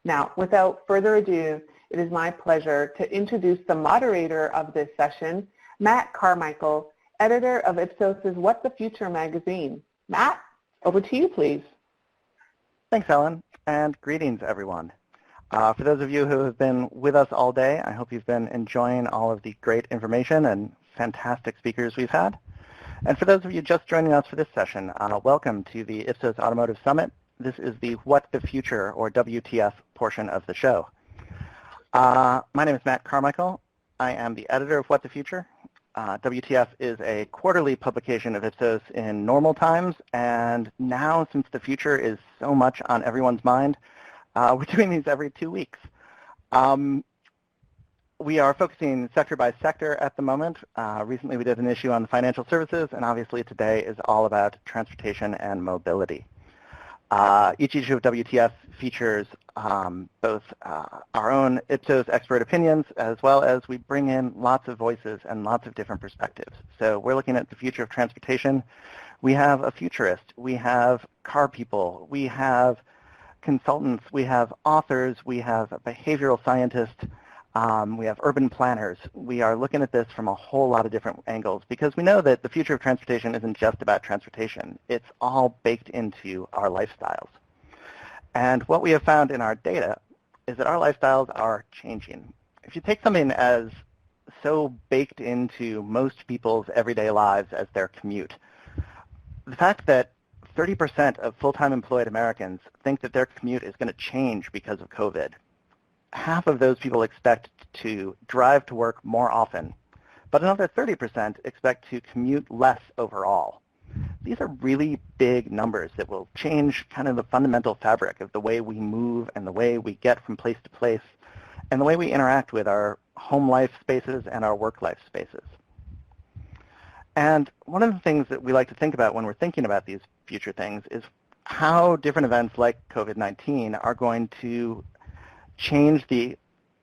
Now, without further ado, it is my pleasure to introduce the moderator of this session, Matt Carmichael, editor of Ipsos's What the Future magazine. Matt, over to you, please. Thanks, Ellen, and greetings, everyone. For those of you who have been with us all day, I hope you've been enjoying all of the great information and fantastic speakers we've had. And for those of you just joining us for this session, welcome to the Ipsos Automotive Summit. This is the What the Future, or WTF, portion of the show. My name is Matt Carmichael. I am the editor of What the Future. WTF is a quarterly publication of Ipsos in normal times, and now, since the future is so much on everyone's mind, we're doing these every 2 weeks. We are focusing sector by sector at the moment. Recently we did an issue on financial services, and obviously today is all about transportation and mobility. Each issue of WTF features both our own Ipsos expert opinions, as well as we bring in lots of voices and lots of different perspectives. So we're looking at the future of transportation. We have a futurist, we have car people, we have consultants, we have authors, we have a behavioral scientist, we have urban planners. We are looking at this from a whole lot of different angles because we know that the future of transportation isn't just about transportation. It's all baked into our lifestyles. And what we have found in our data is that our lifestyles are changing. If you take something as so baked into most people's everyday lives as their commute, the fact that 30% of full-time employed Americans think that their commute is going to change because of COVID. Half of those people expect to drive to work more often, but another 30% expect to commute less overall. These are really big numbers that will change kind of the fundamental fabric of the way we move and the way we get from place to place and the way we interact with our home life spaces and our work life spaces. And one of the things that we like to think about when we're thinking about these future things is how different events like COVID-19 are going to change the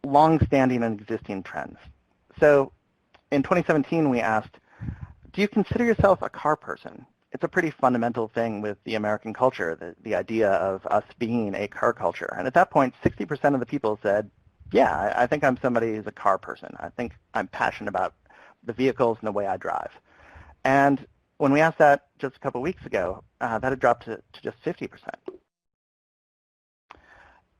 long-standing and existing trends. So in 2017, we asked, do you consider yourself a car person? It's a pretty fundamental thing with the American culture, the idea of us being a car culture. And at that point, 60% of the people said, yeah, I think I'm somebody who's a car person. I think I'm passionate about the vehicles and the way I drive. And when we asked that just a couple of weeks ago, that had dropped to just 50%.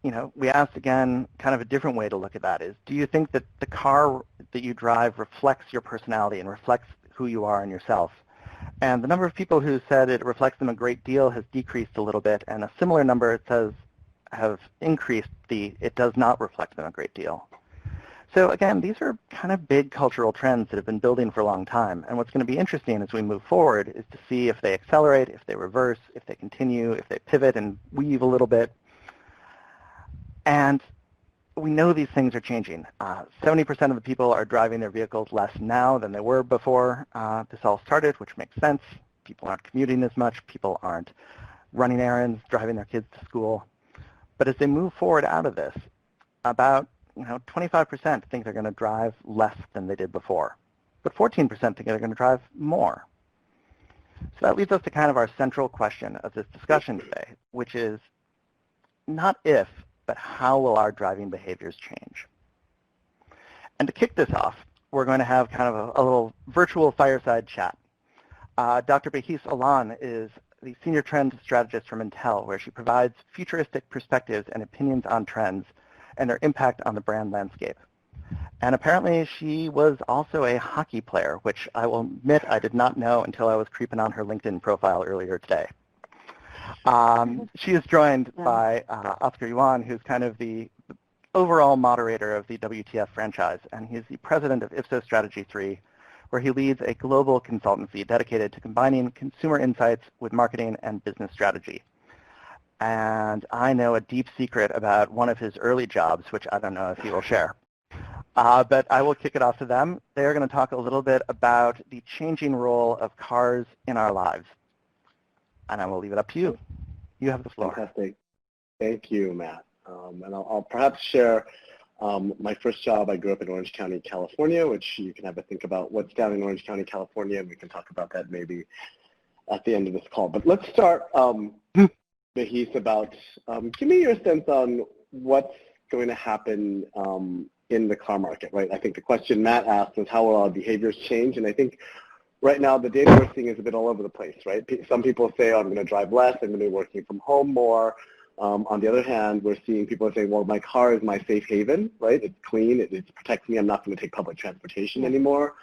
You know, we asked again, kind of a different way to look at that is, do you think that the car that you drive reflects your personality and reflects who you are and yourself? And the number of people who said it reflects them a great deal has decreased a little bit, and a similar number, it says, have increased it does not reflect them a great deal. So again, these are kind of big cultural trends that have been building for a long time. And what's going to be interesting as we move forward is to see if they accelerate, if they reverse, if they continue, if they pivot and weave a little bit. And we know these things are changing. 70% of the people are driving their vehicles less now than they were before this all started, which makes sense. People aren't commuting as much. People aren't running errands, driving their kids to school. But as they move forward out of this, about 25% think they're going to drive less than they did before. But 14% think they're going to drive more. So that leads us to kind of our central question of this discussion today, which is not if, but how will our driving behaviors change? And to kick this off, we're going to have kind of a little virtual fireside chat. Dr. Becky Solan is the senior trend strategist from Intel, where she provides futuristic perspectives and opinions on trends and their impact on the brand landscape. And apparently she was also a hockey player, which I will admit I did not know until I was creeping on her LinkedIn profile earlier today. She is joined by Oscar Yuan, who's kind of the overall moderator of the WTF franchise, and he's the president of Ipsos Strategy 3, where he leads a global consultancy dedicated to combining consumer insights with marketing and business strategy. And I know a deep secret about one of his early jobs, which I don't know if he will share. But I will kick it off to them. They're going to talk a little bit about the changing role of cars in our lives. And I will leave it up to you. You have the floor. Fantastic. Thank you, Matt. And I'll perhaps share my first job. I grew up in Orange County, California, which you can have a think about what's down in Orange County, California, and we can talk about that maybe at the end of this call. But let's start, Bahis, about give me your sense on what's going to happen in the car market, right? I think the question Matt asked was how will our behaviors change? And I think right now the data we're seeing is a bit all over the place, right? Some people say, oh, I'm going to drive less, I'm going to be working from home more. On the other hand, we're seeing people saying, well, my car is my safe haven, right? It's clean, it protects me, I'm not going to take public transportation anymore.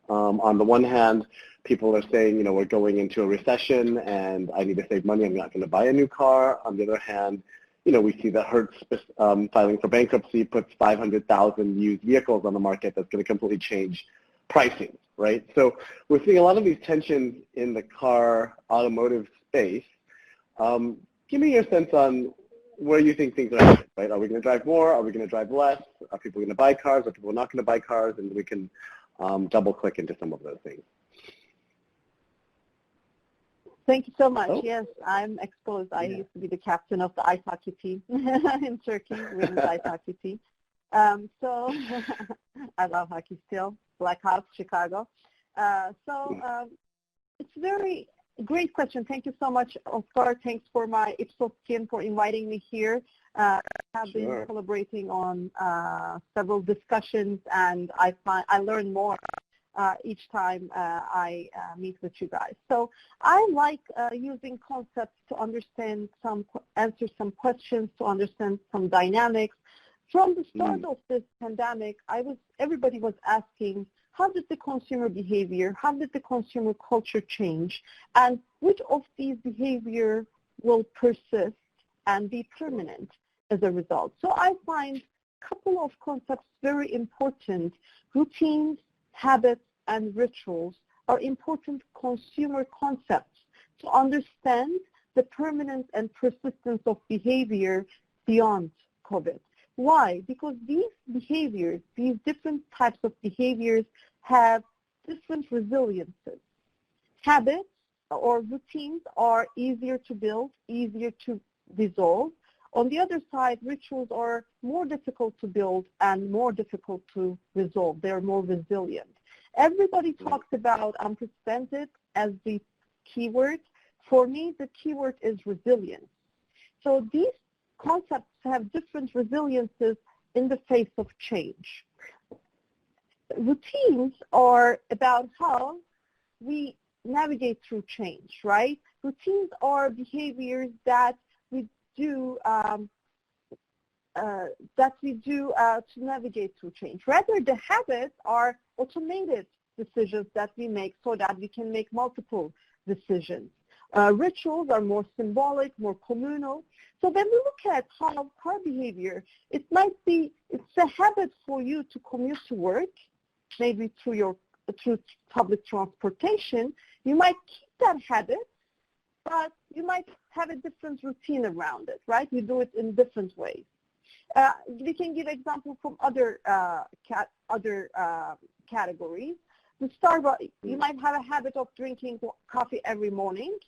On the one hand, people are saying, we're going into a recession and I need to save money, I'm not going to buy a new car. On the other hand, we see that Hertz filing for bankruptcy puts 500,000 used vehicles on the market that's going to completely change pricing, right? So we're seeing a lot of these tensions in the car automotive space. Give me your sense on where you think things are headed, right? Are we going to drive more? Are we going to drive less? Are people going to buy cars? Are people not going to buy cars? And we can double click into some of those things. Thank you so much. Oh. Yes, I'm exposed. I used to be the captain of the ice hockey team in Turkey, women's ice hockey team. So I love hockey still, Blackhawks, Chicago. It's very great question. Thank you so much, Oscar. Thanks for my Ipsos team for inviting me here. I have been collaborating on several discussions, and I learn more each time I meet with you guys. So I like using concepts to answer some questions, to understand some dynamics. From the start of this pandemic, everybody was asking, how did the consumer behavior, how did the consumer culture change, and which of these behavior will persist and be permanent as a result? So I find a couple of concepts very important. Routines, habits, and rituals are important consumer concepts to understand the permanence and persistence of behavior beyond COVID. Why? Because these behaviors, these different types of behaviors have different resiliences. Habits or routines are easier to build, easier to dissolve. On the other side, rituals are more difficult to build and more difficult to resolve. They're more resilient. Everybody talks about unprecedented as the keyword. For me, the keyword is resilience. So these concepts have different resiliences in the face of change. Routines are about how we navigate through change, right? Routines are behaviors that we do to navigate through change. Rather, the habits are automated decisions that we make so that we can make multiple decisions. Rituals are more symbolic, more communal. So when we look at how car behavior, it's a habit for you to commute to work, maybe through public transportation. You might keep that habit, but you might have a different routine around it, right? You do it in different ways. We can give examples from other categories. The Starbucks, you might have a habit of drinking coffee every morning,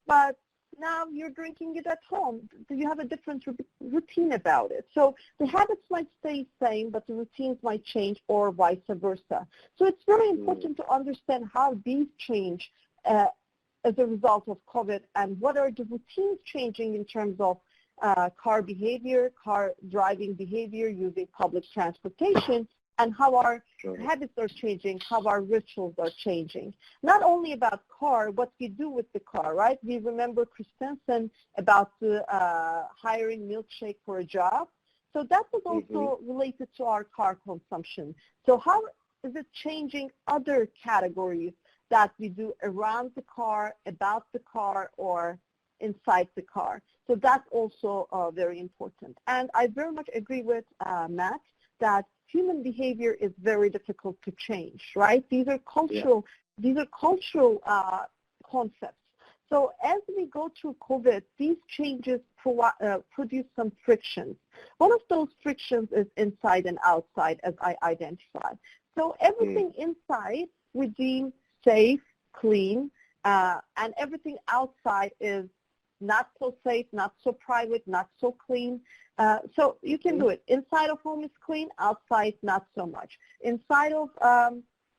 but now you're drinking it at home. You have a different routine about it. So the habits might stay the same, but the routines might change, or vice versa. So it's very important to understand how these change as a result of COVID, and what are the routines changing in terms of car behavior, car driving behavior, using public transportation, and how our habits are changing, how our rituals are changing. Not only about car, what we do with the car, right? We remember Christensen about the hiring milkshake for a job. So that was also related to our car consumption. So how is it changing other categories that we do around the car, about the car, or inside the car? So that's also very important. And I very much agree with Matt that human behavior is very difficult to change, right? These are cultural, concepts. So as we go through COVID, these changes produce some frictions. One of those frictions is inside and outside, as I identified. So everything inside we deem safe, clean, and everything outside is not so safe, not so private, not so clean. So you can do it. Inside of home is clean, outside not so much. Inside of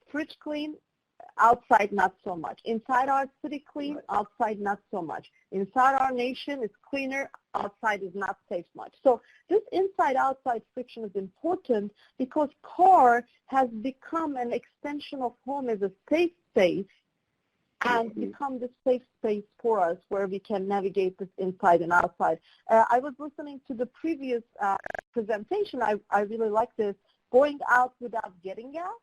fridge clean, Outside, not so much. Inside our city, clean. Outside, not so much. Inside our nation, it's cleaner. Outside is not safe much. So this inside-outside friction is important because car has become an extension of home as a safe space and become the safe space for us where we can navigate this inside and outside. I was listening to the previous presentation. I really like this. Going out without getting out.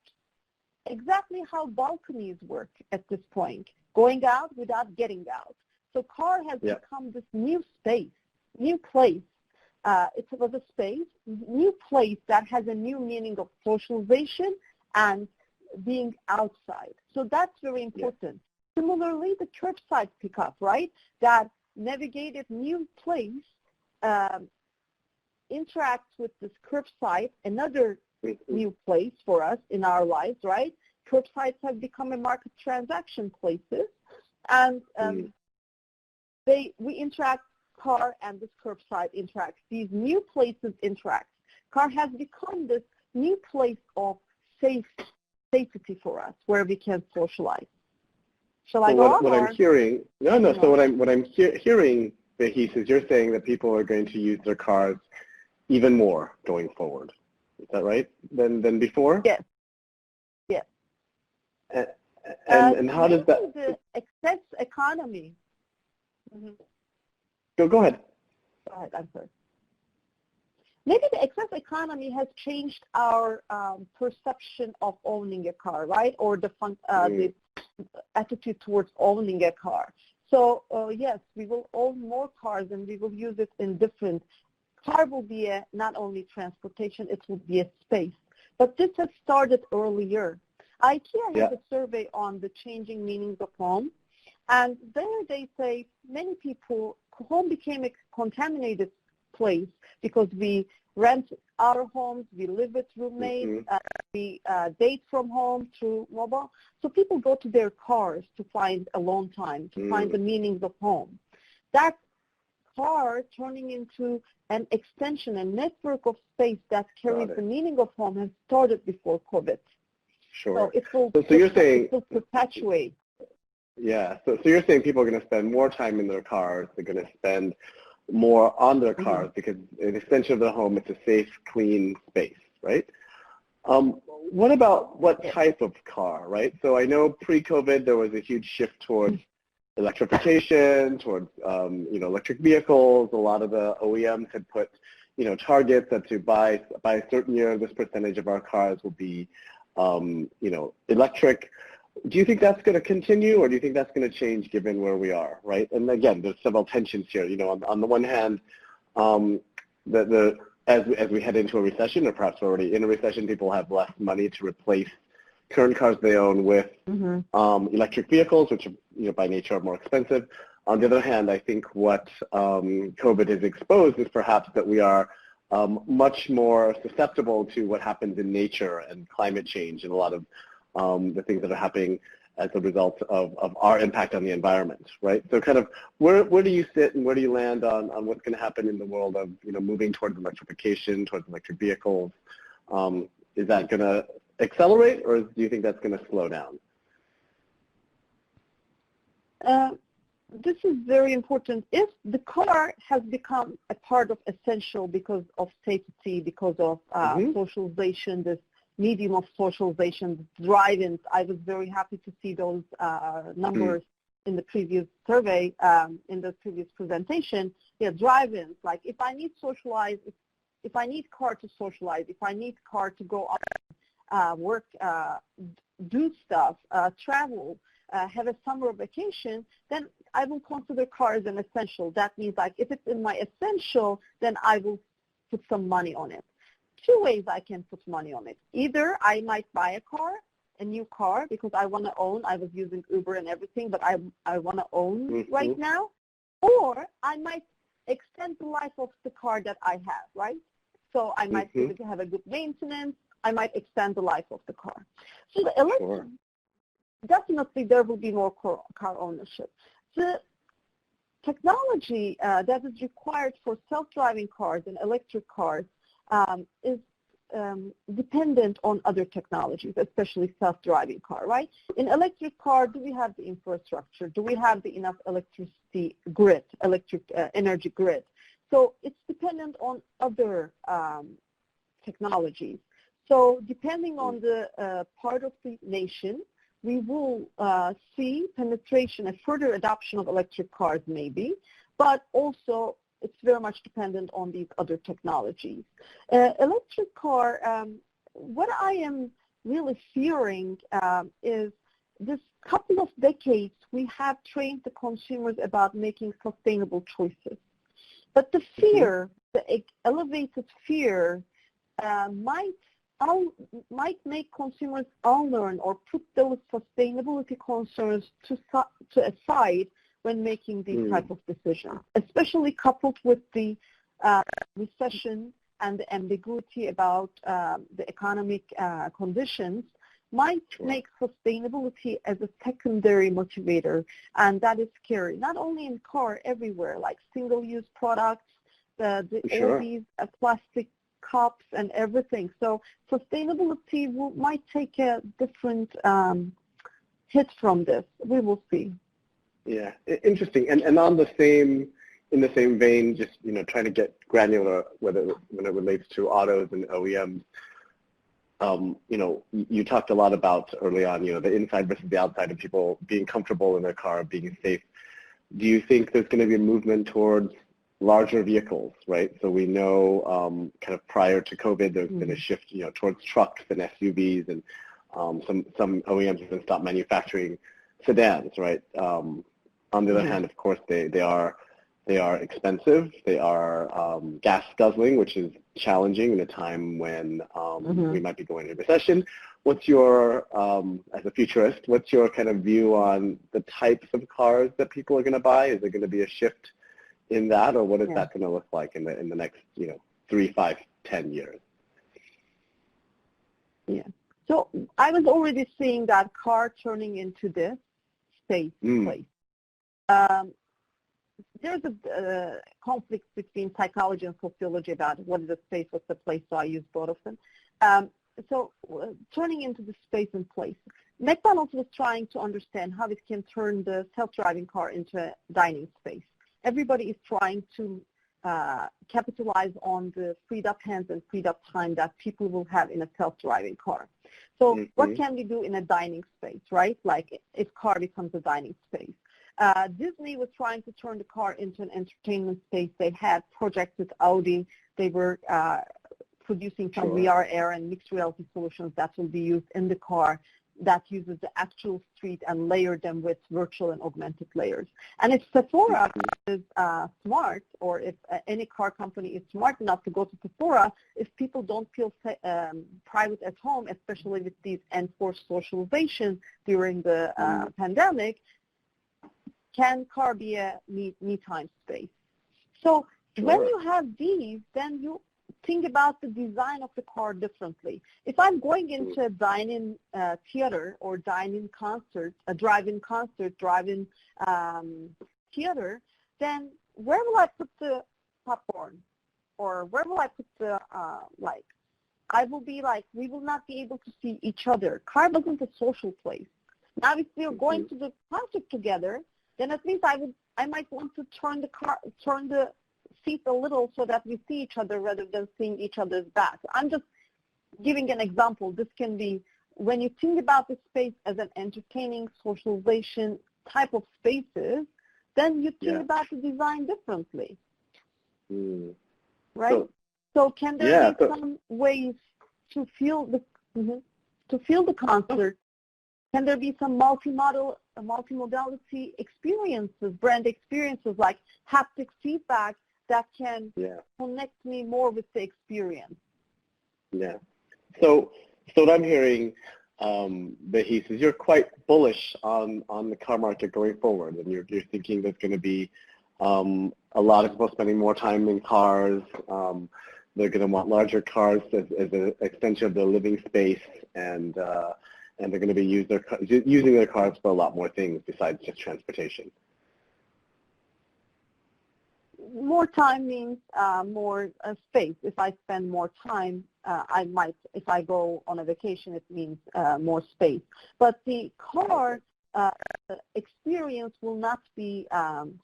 Exactly how balconies work at this point. Going out without getting out. So car has become this new space, new place. It was a space, new place that has a new meaning of socialization and being outside. So that's very important. Similarly, the curbside pickup, right? That navigated new place interacts with this curbside, another new place for us in our lives, right? Curbsides have become a market transaction places, and we interact, car and this curbside interacts. These new places interact. Car has become this new place of safety for us where we can socialize. Shall I go on? What I'm hearing, So what I'm hearing, Behis, is you're saying that people are going to use their cars even more going forward. Is that right? Than before? Yes. Yes. And how does that? The excess economy. Go ahead. Go ahead. I'm sorry. Maybe the excess economy has changed our perception of owning a car, right? Or the attitude towards owning a car. So yes, we will own more cars and we will use it in different. Car will be not only transportation, it will be a space. But this has started earlier. IKEA has a survey on the changing meanings of home. And there they say many people, home became a contaminated place because we rent our homes, we live with roommates, we date from home through mobile. So people go to their cars to find alone time, to find the meanings of home. That car turning into an extension, a network of space that carries the meaning of home has started before COVID. Sure. So it will, so you're saying, it will perpetuate. Yeah, so you're saying people are going to spend more time in their cars, they're going to spend more on their cars because an extension of the home, it's a safe, clean space, right? What about what type of car, right? So I know pre-COVID there was a huge shift towards electrification, towards electric vehicles. A lot of the OEMs had put targets that to by a certain year this percentage of our cars will be electric. Do you think that's going to continue, or do you think that's going to change given where we are, right? And again, there's several tensions here. On the one hand, as we head into a recession, or perhaps already in a recession, people have less money to replace current cars they own with electric vehicles, which by nature are more expensive. On the other hand, I think what COVID has exposed is perhaps that we are much more susceptible to what happens in nature and climate change and a lot of the things that are happening as a result of our impact on the environment, right? So kind of where do you sit and where do you land on what's going to happen in the world of moving towards electrification, towards electric vehicles? Is that going to accelerate, or do you think that's going to slow down? This is very important. If the car has become a part of essential because of safety, because of socialization, this medium of socialization, drive-ins, I was very happy to see those numbers in the previous survey, in the previous presentation. Yeah, drive-ins, like if I need socialize, if I need car to socialize, if I need car to go out, work, do stuff, travel, have a summer vacation, then I will consider car as an essential. That means like if it's in my essential, then I will put some money on it. Two ways I can put money on it. Either I might buy a new car because I want to own. I was using Uber and everything, but I want to own right now. Or I might extend the life of the car that I have, right? So I might have a good maintenance. I might extend the life of the car. So the electric, definitely there will be more car ownership. The technology that is required for self-driving cars and electric cars is dependent on other technologies, especially self-driving car, right? In electric car, do we have the infrastructure? Do we have the enough electricity grid, electric energy grid? So it's dependent on other technologies. So depending on the part of the nation, we will see penetration and further adoption of electric cars maybe, but also it's very much dependent on these other technologies. Electric car, what I am really fearing is this couple of decades we have trained the consumers about making sustainable choices. But the fear, the elevated fear might make consumers unlearn or put those sustainability concerns to aside when making these type of decisions, especially coupled with the recession and the ambiguity about the economic conditions might make sustainability as a secondary motivator, and that is scary. Not only in car, everywhere, like single-use products, all these plastic cups and everything. So sustainability might take a different hit from this. We will see. Yeah, interesting. And on the same, in the same vein, just trying to get granular, when it relates to autos and OEMs. You talked a lot about early on, the inside versus the outside of people being comfortable in their car, being safe. Do you think there's going to be a movement towards larger vehicles, right? So we know kind of prior to COVID, there's been a shift, towards trucks and SUVs, and some OEMs have been stopped manufacturing sedans, right? On the other hand, of course, they are expensive. They are gas guzzling, which is challenging in a time when we might be going into recession. What's your, as a futurist, what's your kind of view on the types of cars that people are going to buy? Is there going to be a shift in that, or what is that going to look like in the next 3, 5, 10 years? Yeah. So I was already seeing that car turning into this space place. There's a conflict between psychology and sociology about what is a space, what's a place, so I use both of them. So turning into the space and place. McDonald's was trying to understand how it can turn the self-driving car into a dining space. Everybody is trying to capitalize on the freed up hands and freed up time that people will have in a self-driving car. So what can we do in a dining space, right? Like if car becomes a dining space. Disney was trying to turn the car into an entertainment space. They had projects with Audi. They were producing some VR, AR, and mixed reality solutions that will be used in the car that uses the actual street and layer them with virtual and augmented layers. And if Sephora is smart, or if any car company is smart enough to go to Sephora, if people don't feel private at home, especially with these enforced socialization during the pandemic, can car be a me time space? So when you have these, then you think about the design of the car differently. If I'm going into a dine-in theater or dine-in concert, a drive-in concert, drive-in theater, then where will I put the popcorn? Or where will I put the, I will be like, we will not be able to see each other. Car wasn't a social place. Now if we are going to the concert together, then at least I might want to turn the seat a little so that we see each other rather than seeing each other's back. I'm just giving an example. This can be, when you think about the space as an entertaining socialization type of spaces, then you think about the design differently. Right? So can there be some ways to feel the concert? Can there be some multimodality experiences, brand experiences like haptic feedback that can connect me more with the experience? Yeah. So what I'm hearing, Bahis, is you're quite bullish on the car market going forward, and you're thinking there's going to be a lot of people spending more time in cars. They're going to want larger cars as an extension of their living space, and they're going to be using their cars for a lot more things besides just transportation. more time means more space. If I spend more time, I might, if I go on a vacation, it means more space. But the car experience will not be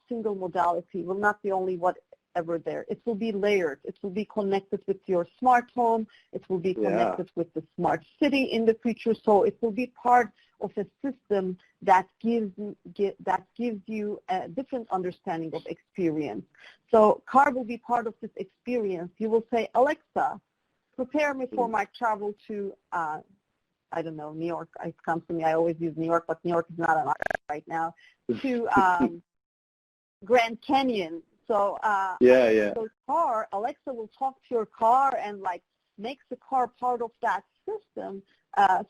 single modality, will not be only whatever there. It will be layered. It will be connected with your smart home. It will be connected with the smart city in the future. So it will be part of a system that gives you a different understanding of experience. So car will be part of this experience. You will say, Alexa, prepare me for my travel to, I don't know, New York. It comes to me. I always use New York, but New York is not on right now. To Grand Canyon. So so car, Alexa will talk to your car and like makes the car part of that system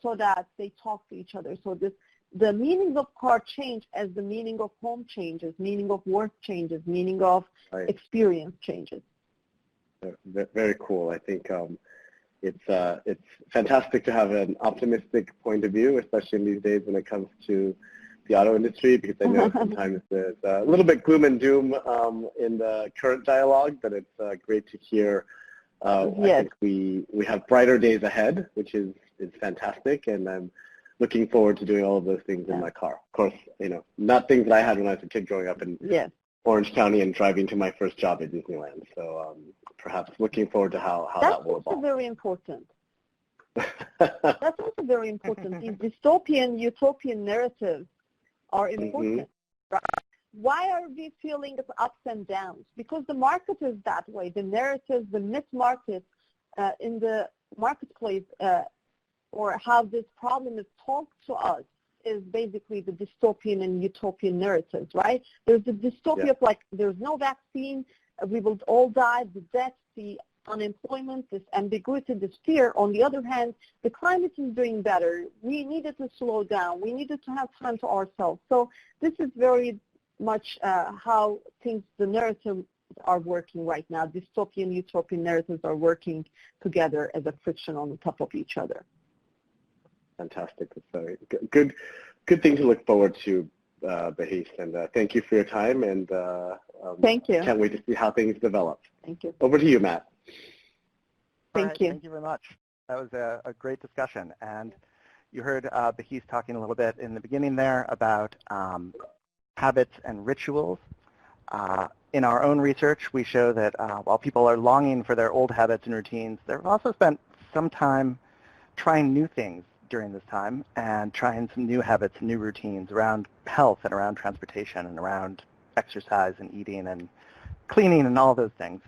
so that they talk to each other. So the meaning of car change as the meaning of home changes, meaning of work changes, meaning of experience changes. Very cool. I think it's fantastic to have an optimistic point of view, especially in these days when it comes to the auto industry, because I know sometimes there's a little bit gloom and doom in the current dialogue, but it's great to hear. I think we have brighter days ahead, which is fantastic, and I'm looking forward to doing all of those things in my car. Of course, not things that I had when I was a kid growing up in Orange County and driving to my first job at Disneyland. So perhaps looking forward to how that will evolve. That's also very important. That's also very important. These dystopian, utopian narratives are important. Right? Why are we feeling the ups and downs? Because the market is that way. The narratives, the myth market in the marketplace or how this problem is talked to us is basically the dystopian and utopian narratives, right? There's the dystopia of like there's no vaccine, we will all die, the death, the unemployment, this ambiguity, this fear. On the other hand, the climate is doing better. We needed to slow down. We needed to have time to ourselves. So this is very much how things, the narratives are working right now. Dystopian, utopian narratives are working together as a friction on the top of each other. Fantastic. That's a good thing to look forward to, Behis. And thank you for your time. And thank you. Can't wait to see how things develop. Thank you. Over to you, Matt. Thank you. Thank you very much. That was a great discussion. And you heard Behis talking a little bit in the beginning there about habits and rituals. In our own research, we show that while people are longing for their old habits and routines, they've also spent some time trying new things during this time and trying some new habits and new routines around health and around transportation and around exercise and eating and cleaning and all those things.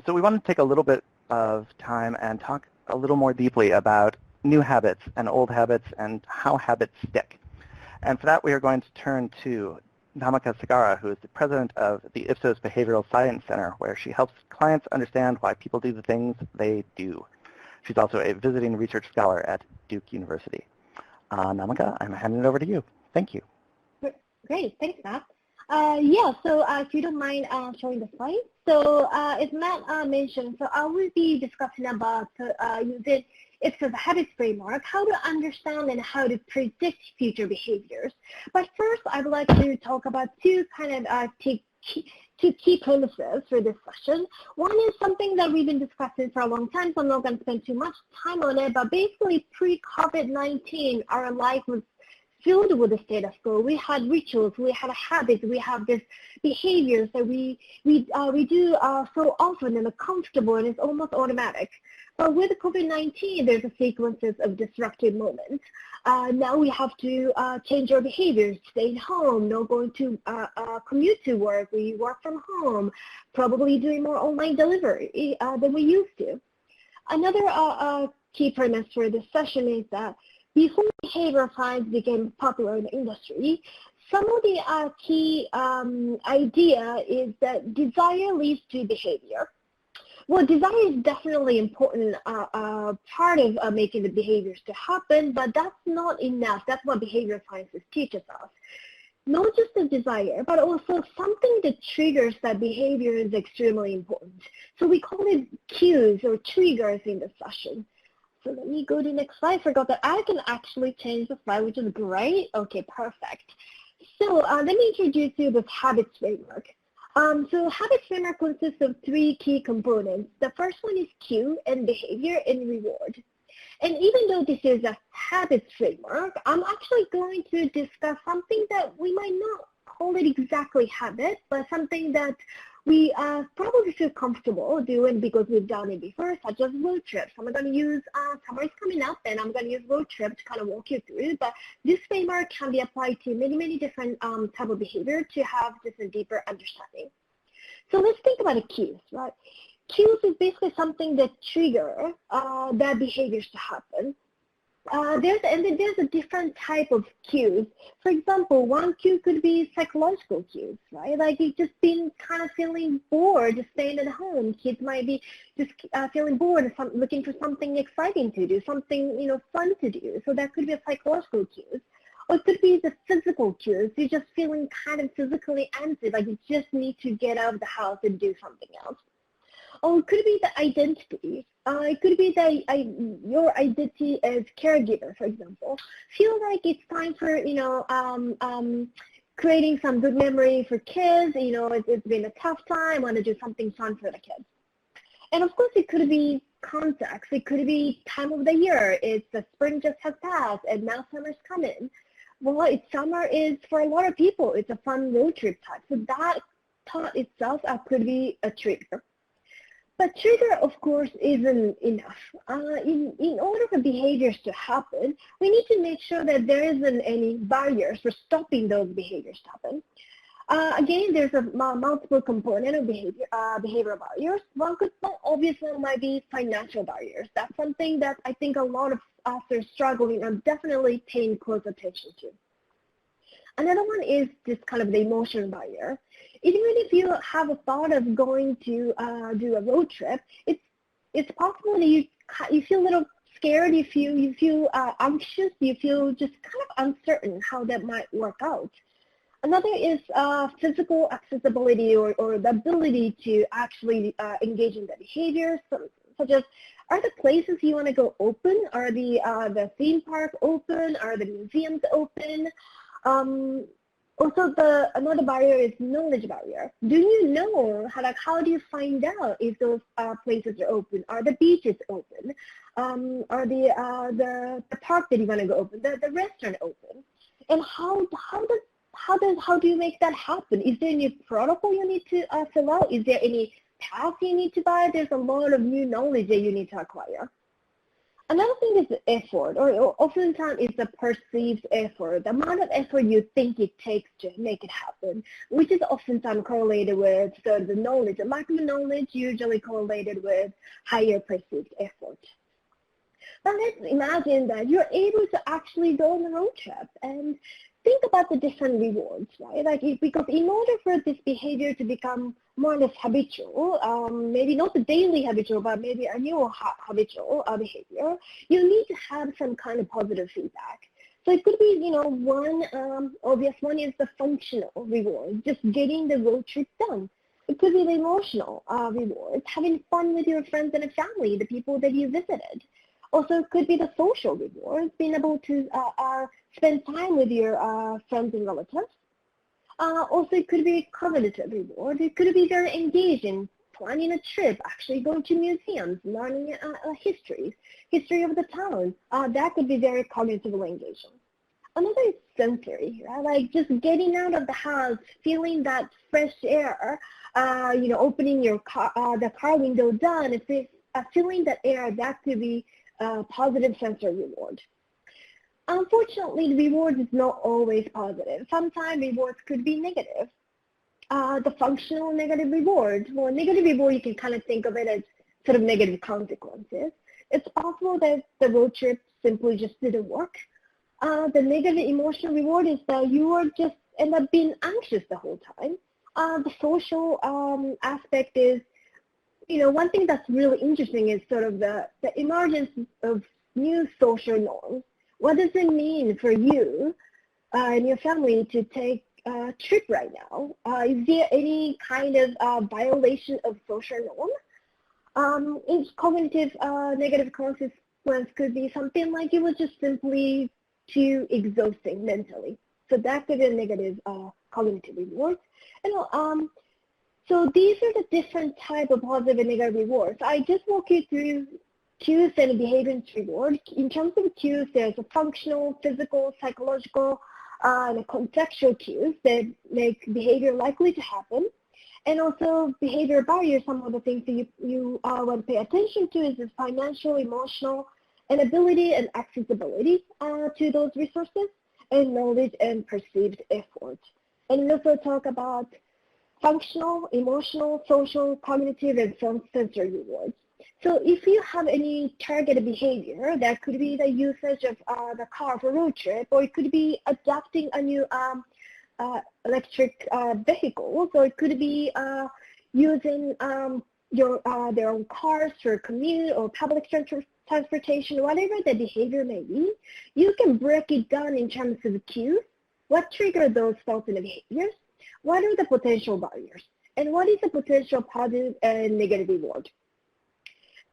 So we want to take a little bit of time and talk a little more deeply about new habits and old habits and how habits stick. And for that, we are going to turn to Namika Sagara, who is the president of the Ipsos Behavioral Science Center, where she helps clients understand why people do the things they do. She's also a visiting research scholar at Duke University. Namika, I'm handing it over to you. Thank you. Great, thanks, Matt. So if you don't mind showing the slide. So as Matt mentioned, so I will be discussing about using Ipsos habits framework, how to understand and how to predict future behaviors. But first, I would like to talk about two kind of two key premises for this session. One is something that we've been discussing for a long time, so I'm not going to spend too much time on it, but basically pre-COVID-19, our life was filled with the status quo. We had rituals, we had habits, we have this behaviors that we do so often and are comfortable, and it's almost automatic. But with COVID-19, there's a sequences of disruptive moments. Now we have to change our behaviors, stay home, not going to commute to work, we work from home, probably doing more online delivery than we used to. Another key premise for this session is that before behavioral science became popular in the industry, some of the key idea is that desire leads to behavior. Well, desire is definitely important part of making the behaviors to happen, but that's not enough. That's what behavioral sciences teaches us. Not just the desire, but also something that triggers that behavior is extremely important. So we call it cues or triggers in the session. So let me go to the next slide. I forgot that I can actually change the slide, which is great. Okay, perfect. So let me introduce you this habits framework. So habit framework consists of 3 key components. The first one is cue and behavior and reward. And even though this is a habits framework, I'm actually going to discuss something that we might not call it exactly habit, but something that we probably feel comfortable doing because we've done it before, such as road trips. I'm going to use, summer is coming up, and I'm going to use road trip to kind of walk you through. But this framework can be applied to many, many different type of behavior to have just a deeper understanding. So let's think about the cues, right? Cues is basically something that trigger that behaviors to happen. There's a different type of cues. For example, one cue could be psychological cues, right? Like you've just been kind of feeling bored, just staying at home. Kids might be just feeling bored, looking for something exciting to do, something fun to do. So that could be a psychological cue. Or it could be the physical cues. You're just feeling kind of physically empty, like you just need to get out of the house and do something else. Or it could be the identity. It could be that your identity as caregiver, for example. Feel like it's time for, creating some good memory for kids. It's been a tough time. I want to do something fun for the kids. And of course, it could be context. It could be time of the year. It's the spring just has passed, and now summer's coming. Well, summer is, for a lot of people, it's a fun road trip type. So that thought itself could be a trigger. But trigger, of course, isn't enough. In order for behaviors to happen, we need to make sure that there isn't any barriers for stopping those behaviors to happen. Again, there's a multiple component of behavioral barriers. One could obviously might be financial barriers. That's something that I think a lot of us are struggling and definitely paying close attention to. Another one is just kind of the emotional barrier. Even if you have a thought of going to do a road trip, it's possible that you feel a little scared, you feel anxious, you feel just kind of uncertain how that might work out. Another is physical accessibility or the ability to actually engage in the behaviors, such as are the places you want to go open? Are the theme park open? Are the museums open? Also, another barrier is knowledge barrier. Do you know how do you find out if those places are open? Are the beaches open? Are the park that you want to go open? The restaurant open? And how do you make that happen? Is there any protocol you need to fill out? Is there any pass you need to buy? There's a lot of new knowledge that you need to acquire. Another thing is the effort, or oftentimes it's the perceived effort, the amount of effort you think it takes to make it happen, which is oftentimes correlated with the knowledge. The micro knowledge usually correlated with higher perceived effort. Now let's imagine that you're able to actually go on a road trip and think about the different rewards, right? Because in order for this behavior to become more or less habitual, maybe not the daily habitual, but maybe a new habitual behavior, you need to have some kind of positive feedback. So it could be, one obvious one is the functional reward, just getting the road trip done. It could be the emotional reward, having fun with your friends and family, the people that you visited. Also, it could be the social reward, being able to spend time with your friends and relatives. Also, it could be a cognitive reward. It could be very engaged in planning a trip, actually going to museums, learning history of the town. That could be very cognitively engaging. Another is sensory, right? Like just getting out of the house, feeling that fresh air, opening your the car window down, feeling that air, that could be a positive sensory reward. Unfortunately, the reward is not always positive. Sometimes rewards could be negative. The functional negative reward. Well, negative reward, you can kind of think of it as sort of negative consequences. It's possible that the road trip simply just didn't work. The negative emotional reward is that you are just end up being anxious the whole time. The social aspect is, one thing that's really interesting is sort of the emergence of new social norms. What does it mean for you and your family to take a trip right now? Is there any kind of violation of social norm? Cognitive negative consequence could be something like it was just simply too exhausting mentally. So that could be a negative cognitive reward. So these are the different type of positive and negative rewards. I just walk you through cues and behavior rewards. In terms of cues, there's a functional, physical, psychological, and contextual cues that make behavior likely to happen. And also behavior barriers, some of the things that you want to pay attention to is financial, emotional, and ability and accessibility to those resources, and knowledge and perceived effort. And we also talk about functional, emotional, social, cognitive, and sensory rewards. So if you have any targeted behavior, that could be the usage of the car for road trip, or it could be adopting a new electric vehicles, or it could be using their own cars for commute or public transportation, whatever the behavior may be, you can break it down in terms of cues. What triggers those thoughts and behaviors? What are the potential barriers? And what is the potential positive and negative reward?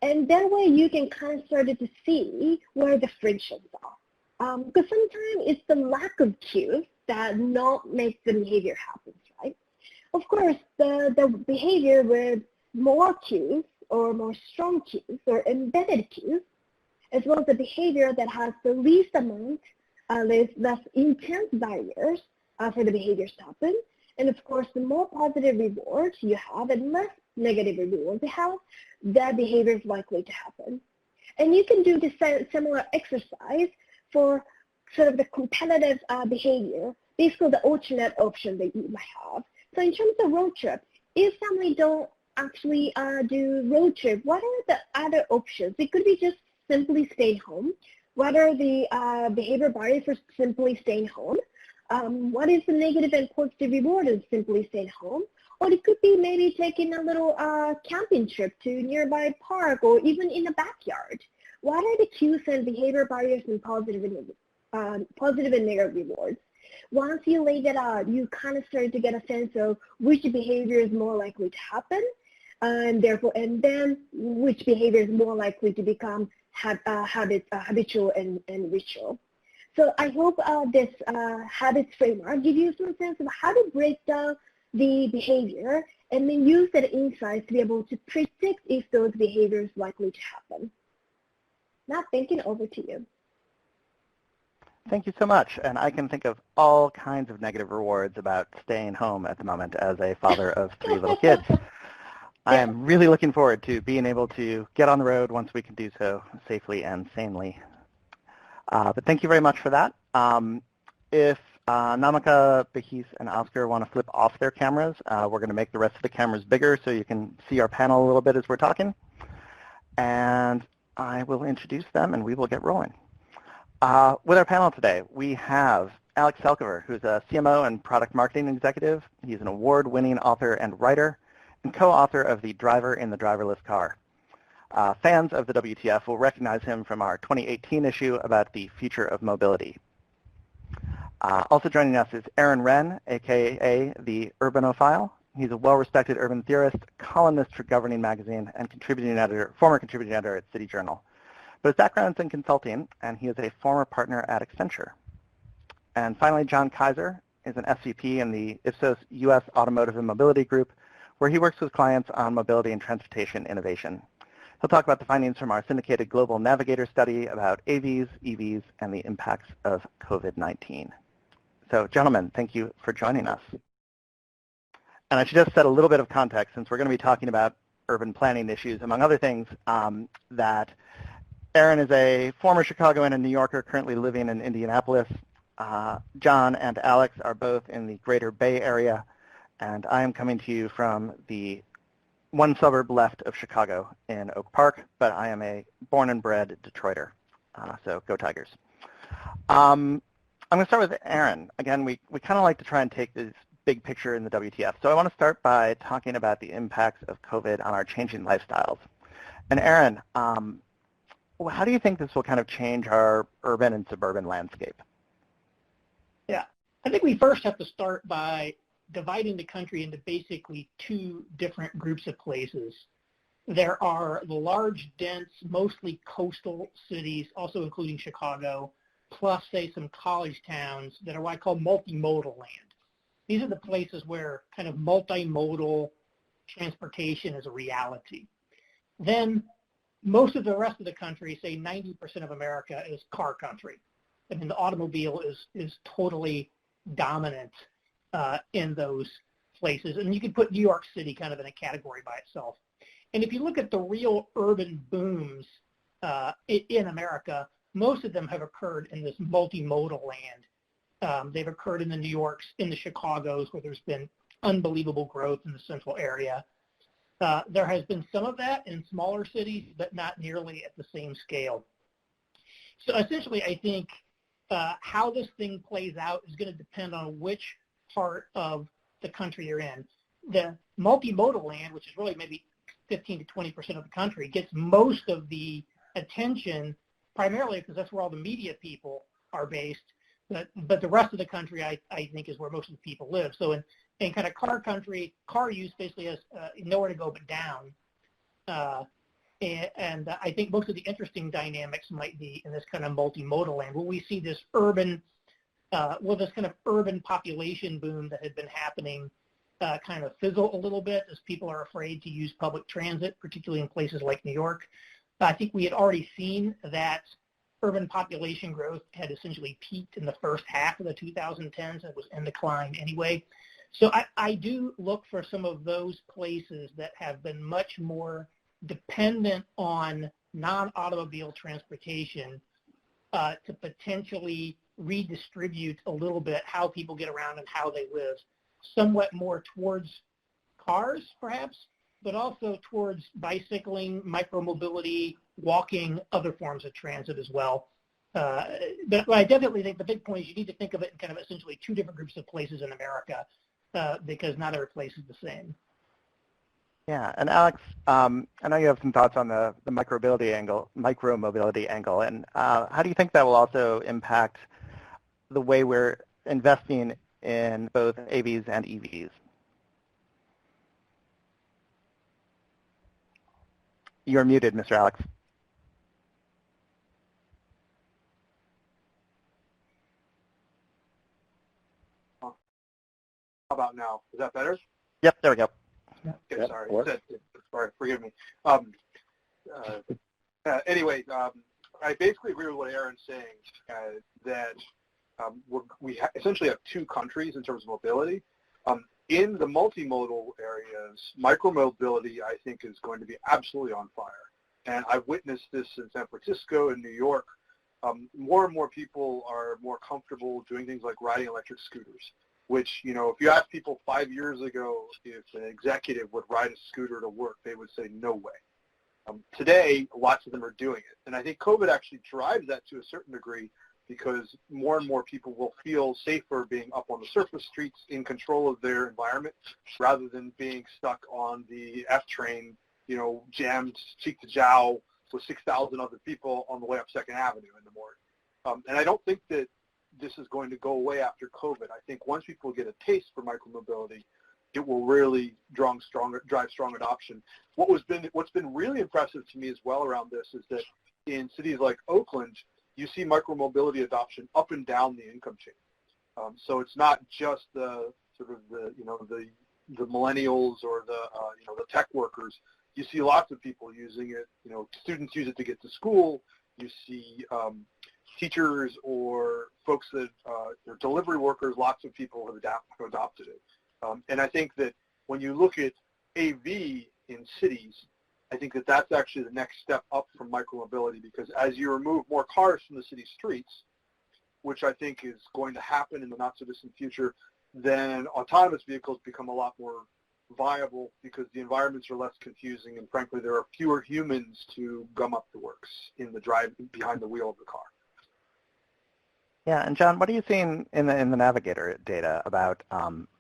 And that way you can kind of start to see where the frictions are. Because sometimes it's the lack of cues that not makes the behavior happen, right? Of course, the behavior with more cues or more strong cues or embedded cues, as well as the behavior that has the least amount, less intense barriers for the behaviors to happen. And of course, the more positive rewards you have and less negative rewards you have, that behavior is likely to happen. And you can do the similar exercise for sort of the competitive behavior, basically the alternate option that you might have. So in terms of road trip, if family don't actually do road trip, what are the other options? It could be just simply staying home. What are the behavior barriers for simply staying home? What is the negative and positive reward of simply staying home? Or it could be maybe taking a little camping trip to nearby park or even in the backyard. What are the cues and behavior barriers and positive and negative rewards? Once you lay that out, you kind of start to get a sense of which behavior is more likely to happen, and then which behavior is more likely to become habitual and ritual. So I hope this habits framework gives you some sense of how to break down the behavior and then use that insight to be able to predict if those behaviors are likely to happen. Now, thinking over to you. Thank you so much. And I can think of all kinds of negative rewards about staying home at the moment as a father of 3 little kids. I am really looking forward to being able to get on the road once we can do so safely and sanely. But thank you very much for that. If Namaka, Bahis, and Oscar want to flip off their cameras, we're going to make the rest of the cameras bigger so you can see our panel a little bit as we're talking. And I will introduce them and we will get rolling. With our panel today, we have Alex Selkover, who's a CMO and product marketing executive. He's an award-winning author and writer and co-author of The Driver in the Driverless Car. Fans of the WTF will recognize him from our 2018 issue about the future of mobility. Also joining us is Wren, aka the Urbanophile. He's a well-respected urban theorist, columnist for Governing Magazine, and former contributing editor at City Journal. But his background's in consulting, and he is a former partner at Accenture. And finally, John Kaiser is an SVP in the Ipsos U.S. Automotive and Mobility Group, where he works with clients on mobility and transportation innovation. He'll talk about the findings from our syndicated Global Navigator study about AVs, EVs, and the impacts of COVID-19. So, gentlemen, thank you for joining us. And I should just set a little bit of context, since we're going to be talking about urban planning issues, among other things, that Aaron is a former Chicagoan and New Yorker currently living in Indianapolis. John and Alex are both in the greater Bay Area, and I am coming to you from the one suburb left of Chicago in Oak Park, but I am a born and bred Detroiter, so go Tigers. I'm going to start with Aaron. Again, we kind of like to try and take this big picture in the WTF, so I want to start by talking about the impacts of COVID on our changing lifestyles. And Aaron, how do you think this will kind of change our urban and suburban landscape? Yeah, I think we first have to start by dividing the country into basically 2 different groups of places. There are the large, dense, mostly coastal cities, also including Chicago, plus, say, some college towns that are what I call multimodal land. These are the places where kind of multimodal transportation as a reality. Then most of the rest of the country, say 90% of America, is car country. I mean, the automobile is totally dominant in those places. And you could put New York City kind of in a category by itself. And if you look at the real urban booms in America, most of them have occurred in this multimodal land. They've occurred in the New Yorks, in the Chicagos, where there's been unbelievable growth in the central area. There has been some of that in smaller cities, but not nearly at the same scale. So essentially, I think how this thing plays out is going to depend on which part of the country you're in. The multimodal land, which is really maybe 15 to 20% of the country, gets most of the attention, primarily because that's where all the media people are based. But the rest of the country, I think, is where most of the people live. So in kind of car country, car use basically has nowhere to go but down. And I think most of the interesting dynamics might be in this kind of multimodal land, where we see this urban, this kind of urban population boom that had been happening kind of fizzle a little bit as people are afraid to use public transit, particularly in places like New York. I think we had already seen that urban population growth had essentially peaked in the first half of the 2010s and was in decline anyway. So I do look for some of those places that have been much more dependent on non-automobile transportation to potentially redistribute a little bit how people get around and how they live, somewhat more towards cars perhaps, but also towards bicycling, micromobility, walking, other forms of transit as well. But I definitely think the big point is you need to think of it in kind of essentially two different groups of places in America because not every place is the same. Yeah, and Alex, I know you have some thoughts on the micromobility angle, and how do you think that will also impact the way we're investing in both AVs and EVs? You're muted, Mr. Alex. How about now? Is that better? Yep, there we go. Okay, sorry. Sorry, forgive me. Anyway, I basically agree with what Aaron's saying, that we essentially have two countries in terms of mobility. In the multimodal areas, micromobility, I think, is going to be absolutely on fire. And I've witnessed this in San Francisco and New York. More and more people are more comfortable doing things like riding electric scooters, which, you know, if you asked people 5 years ago if an executive would ride a scooter to work, they would say no way. Today, lots of them are doing it. And I think COVID actually drives that to a certain degree, because more and more people will feel safer being up on the surface streets in control of their environment rather than being stuck on the F train, you know, jammed cheek to jowl with 6,000 other people on the way up 2nd Avenue in the morning. And I don't think that this is going to go away after COVID. I think once people get a taste for micromobility, it will really drive strong adoption. What's been really impressive to me as well around this is that in cities like Oakland, you see micromobility adoption up and down the income chain. So it's not just the sort of the millennials or the tech workers. You see lots of people using it. You know, students use it to get to school. You see teachers or folks that are delivery workers. Lots of people have adopted it. And I think that when you look at AV in cities, I think that that's actually the next step up from micromobility, because as you remove more cars from the city streets, which I think is going to happen in the not-so-distant future, then autonomous vehicles become a lot more viable because the environments are less confusing, and frankly, there are fewer humans to gum up the works in the drive behind the wheel of the car. Yeah, and John, what are you seeing in the Navigator data about,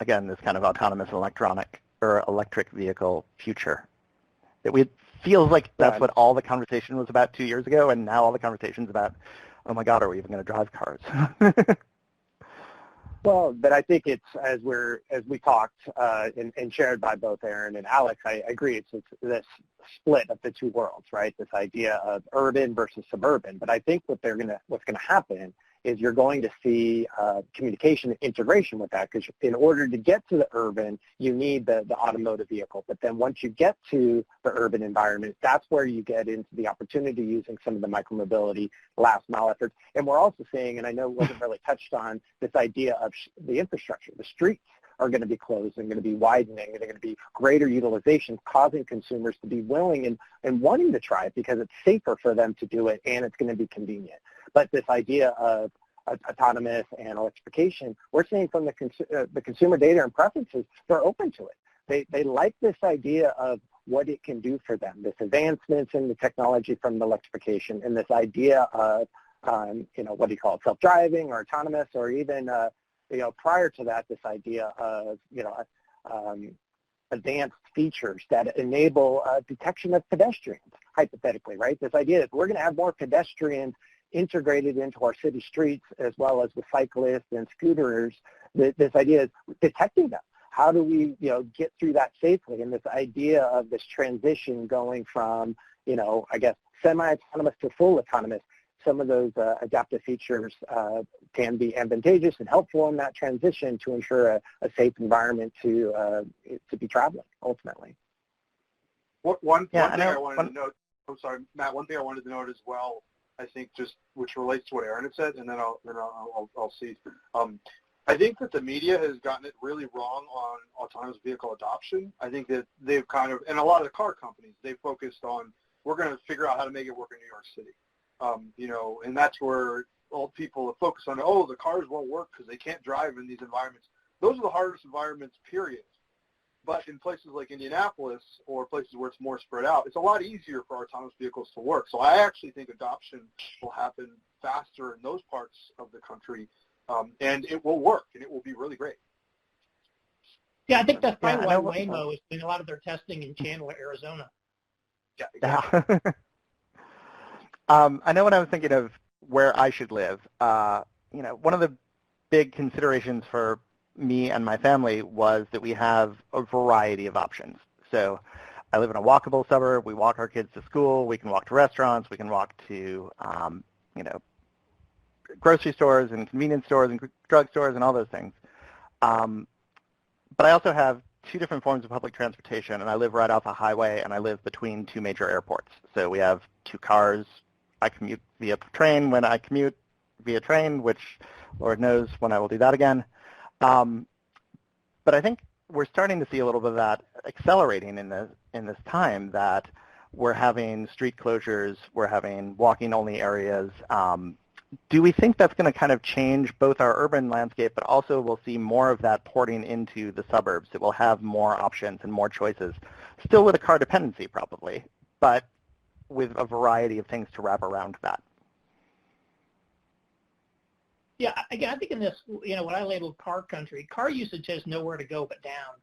again, this kind of autonomous electric vehicle future? It feels like that's what all the conversation was about 2 years ago, and now all the conversation's about, oh my God, are we even going to drive cars? Well, but I think it's, as we talked and shared by both Aaron and Alex, I agree, it's this split of the two worlds, right? This idea of urban versus suburban. But I think what's going to happen is you're going to see communication integration with that, because in order to get to the urban, you need the automotive vehicle. But then once you get to the urban environment, that's where you get into the opportunity using some of the micromobility last mile efforts. And we're also seeing, and I know it wasn't really touched on, this idea of the infrastructure. The streets are going to be closed and going to be widening, and they're going to be greater utilization, causing consumers to be willing and wanting to try it because it's safer for them to do it and it's going to be convenient. But this idea of autonomous and electrification, we're seeing from the consumer data and preferences, they're open to it. They like this idea of what it can do for them, this advancements in the technology from the electrification, and this idea of, what do you call it, self-driving or autonomous, or even prior to that, this idea of, advanced features that enable detection of pedestrians, hypothetically, right? This idea is we're going to have more pedestrians integrated into our city streets, as well as with cyclists and scooters. This idea is detecting them. How do we, get through that safely? And this idea of this transition going from, I guess, semi-autonomous to full autonomous, some of those adaptive features can be advantageous and helpful in that transition to ensure a safe environment to be traveling, ultimately. One thing I wanted to note, Matt, one thing I wanted to note as well, I think just which relates to what Aaron had said, and then I'll see. I think that the media has gotten it really wrong on autonomous vehicle adoption. I think that they've kind of, and a lot of the car companies, they focused on, we're going to figure out how to make it work in New York City. And that's where all people have focused on, the cars won't work because they can't drive in these environments. Those are the hardest environments, period. But in places like Indianapolis or places where it's more spread out, it's a lot easier for autonomous vehicles to work. So I actually think adoption will happen faster in those parts of the country, and it will work, and it will be really great. Yeah, I think that's probably why Waymo is doing a lot of their testing in Chandler, Arizona. Yeah, exactly. I know when I was thinking of where I should live, one of the big considerations for me and my family was that we have a variety of options. So I live in a walkable suburb. We walk our kids to school. We can walk to restaurants. We can walk to, grocery stores and convenience stores and drug stores and all those things. But I also have two different forms of public transportation, and I live right off a highway, and I live between two major airports. So we have two cars. I commute via train when I commute via train, which Lord knows when I will do that again. But I think we're starting to see a little bit of that accelerating in this time, that we're having street closures, we're having walking-only areas. Do we think that's going to kind of change both our urban landscape, but also we'll see more of that porting into the suburbs? It will have more options and more choices, still with a car dependency probably, but with a variety of things to wrap around that. Yeah, again, I think in this, what I label car country, car usage has nowhere to go but down.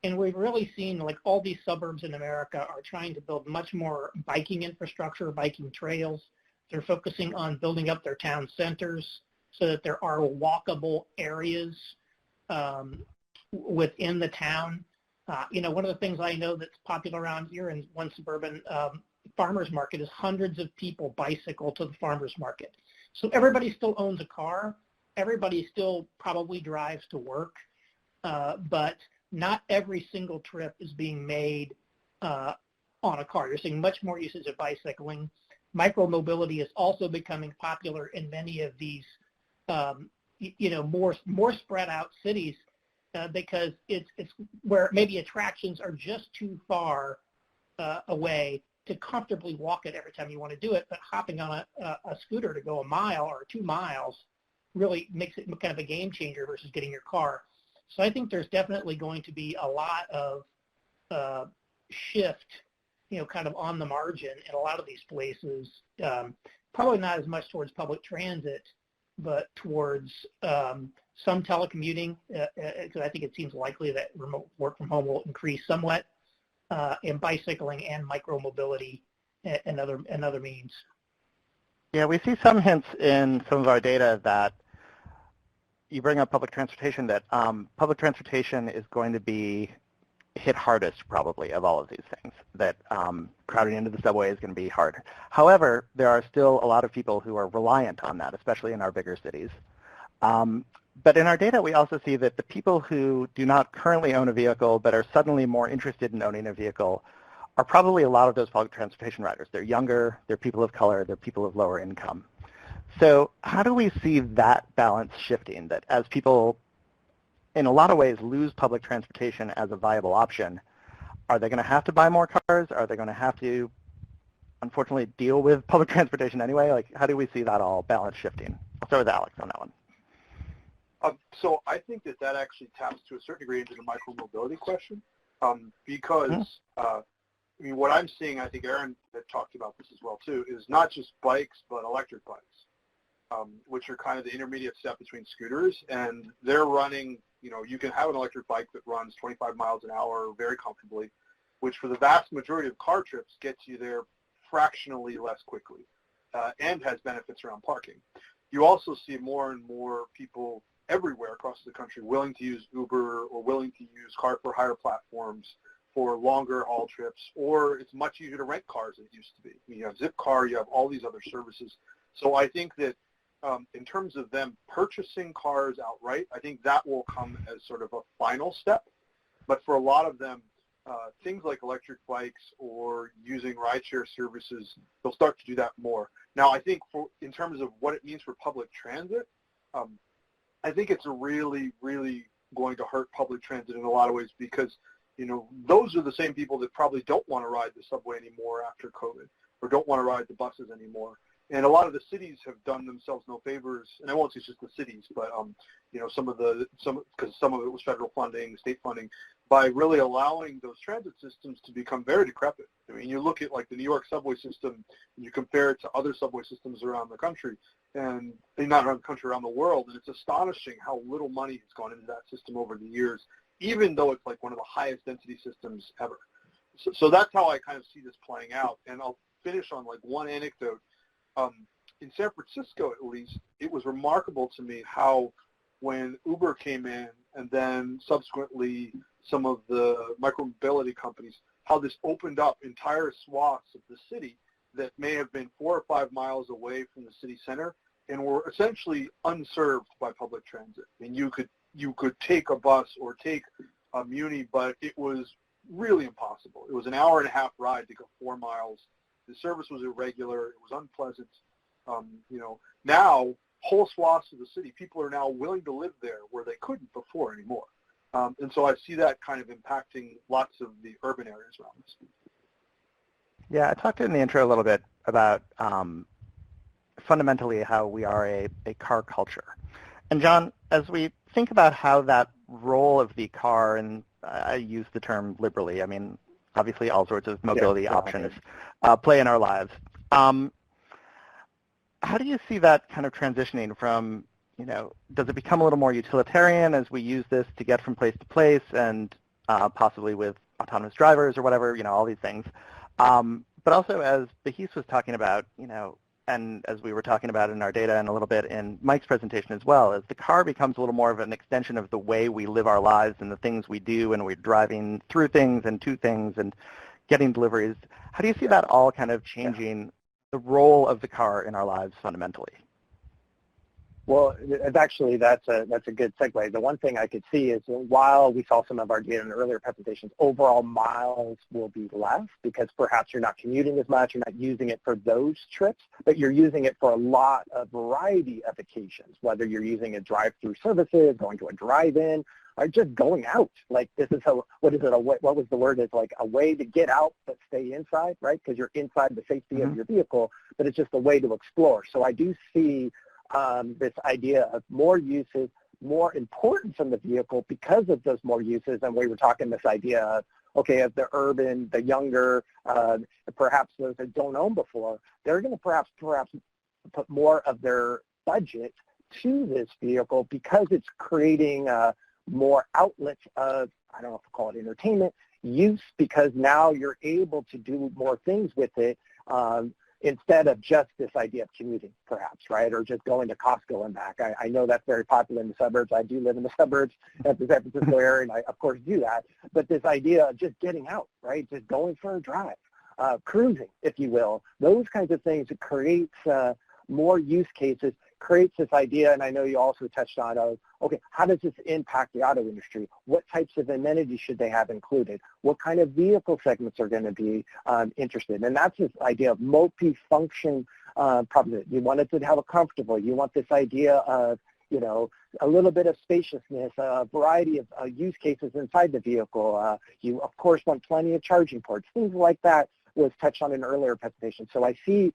And we've really seen, like, all these suburbs in America are trying to build much more biking infrastructure, biking trails. They're focusing on building up their town centers so that there are walkable areas within the town. One of the things I know that's popular around here in one suburban farmer's market is hundreds of people bicycle to the farmer's market. So everybody still owns a car. Everybody still probably drives to work, but not every single trip is being made on a car. You're seeing much more usage of bicycling. Micromobility is also becoming popular in many of these, more spread out cities because it's where maybe attractions are just too far away to comfortably walk it every time you want to do it, but hopping on a scooter to go a mile or 2 miles really makes it kind of a game changer versus getting your car. So I think there's definitely going to be a lot of shift, kind of on the margin in a lot of these places, probably not as much towards public transit, but towards some telecommuting, because I think it seems likely that remote work from home will increase somewhat, in bicycling and micromobility and other means. Yeah, we see some hints in some of our data that you bring up public transportation, that public transportation is going to be hit hardest probably of all of these things, that crowding into the subway is going to be hard. However, there are still a lot of people who are reliant on that, especially in our bigger cities. But in our data, we also see that the people who do not currently own a vehicle but are suddenly more interested in owning a vehicle are probably a lot of those public transportation riders. They're younger, they're people of color, they're people of lower income. So how do we see that balance shifting, that as people in a lot of ways lose public transportation as a viable option, are they going to have to buy more cars? Are they going to have to, unfortunately, deal with public transportation anyway? Like, how do we see that all balance shifting? I'll start with Alex on that one. So I think that actually taps to a certain degree into the micromobility question, because I mean, what I'm seeing, I think Aaron had talked about this as well too, is not just bikes but electric bikes, which are kind of the intermediate step between scooters, and they're running. You know, you can have an electric bike that runs 25 miles an hour very comfortably, which for the vast majority of car trips gets you there fractionally less quickly, and has benefits around parking. You also see more and more people everywhere across the country willing to use Uber or willing to use car-for-hire platforms for longer haul trips, or it's much easier to rent cars than it used to be. You have Zipcar, you have all these other services. So I think that in terms of them purchasing cars outright, I think that will come as sort of a final step. But for a lot of them, things like electric bikes or using rideshare services, they'll start to do that more. Now, I think in terms of what it means for public transit, I think it's really, really going to hurt public transit in a lot of ways, because, you know, those are the same people that probably don't want to ride the subway anymore after COVID, or don't want to ride the buses anymore. And a lot of the cities have done themselves no favors, and I won't say just the cities, but you know, because some of it was federal funding, state funding, by really allowing those transit systems to become very decrepit. I mean, you look at like the New York subway system, and you compare it to other subway systems around the country, and not around the country, around the world, and it's astonishing how little money has gone into that system over the years, even though it's like one of the highest density systems ever. So that's how I kind of see this playing out. And I'll finish on like one anecdote. In San Francisco, at least, it was remarkable to me how when Uber came in, and then subsequently some of the micromobility companies, how this opened up entire swaths of the city that may have been 4 or 5 miles away from the city center and were essentially unserved by public transit. I mean, you could take a bus or take a Muni, but it was really impossible. It was an hour-and-a-half ride to go 4 miles. The service was irregular. It was unpleasant. You know, now whole swaths of the city, people are now willing to live there where they couldn't before anymore. And so I see that kind of impacting lots of the urban areas around us. Yeah, I talked in the intro a little bit about fundamentally how we are a car culture. And John, as we think about how that role of the car, and I use the term liberally, I mean, obviously all sorts of mobility options play in our lives. How do you see that kind of transitioning from, you know, does it become a little more utilitarian as we use this to get from place to place, and possibly with autonomous drivers or whatever, you know, all these things. But also, as Bahis was talking about, you know, and as we were talking about in our data and a little bit in Mike's presentation as well, as the car becomes a little more of an extension of the way we live our lives and the things we do, and we're driving through things and to things and getting deliveries. How do you see that all kind of changing the role of the car in our lives fundamentally? Well, actually, that's a good segue. The one thing I could see is while we saw some of our data in earlier presentations, overall miles will be less because perhaps you're not commuting as much, you're not using it for those trips, but you're using it for a variety of occasions, whether you're using it drive-through services, going to a drive-in, or just going out. Like this is what was the word? It's like a way to get out but stay inside, right? Because you're inside the safety of your vehicle, but it's just a way to explore. So I do see this idea of more uses, more importance in the vehicle because of those more uses. And we were talking this idea of, okay, of the urban, the younger, perhaps those that don't own before, they're going to perhaps put more of their budget to this vehicle because it's creating more outlets of, I don't know if to call it entertainment, use, because now you're able to do more things with it. instead of just this idea of commuting, perhaps, right, or just going to Costco and back. I know that's very popular in the suburbs. I do live in the suburbs at the San Francisco area, and I, of course, do that. But this idea of just getting out, right, just going for a drive, cruising, if you will, those kinds of things, it creates more use cases, creates this idea, and I know you also touched on, okay, how does this impact the auto industry? What types of amenities should they have included? What kind of vehicle segments are going to be interested? And that's this idea of multi-function proposition. You want it to have a comfortable. You want this idea of, you know, a little bit of spaciousness, a variety of use cases inside the vehicle. You, of course, want plenty of charging ports. Things like that was touched on in an earlier presentation. So I see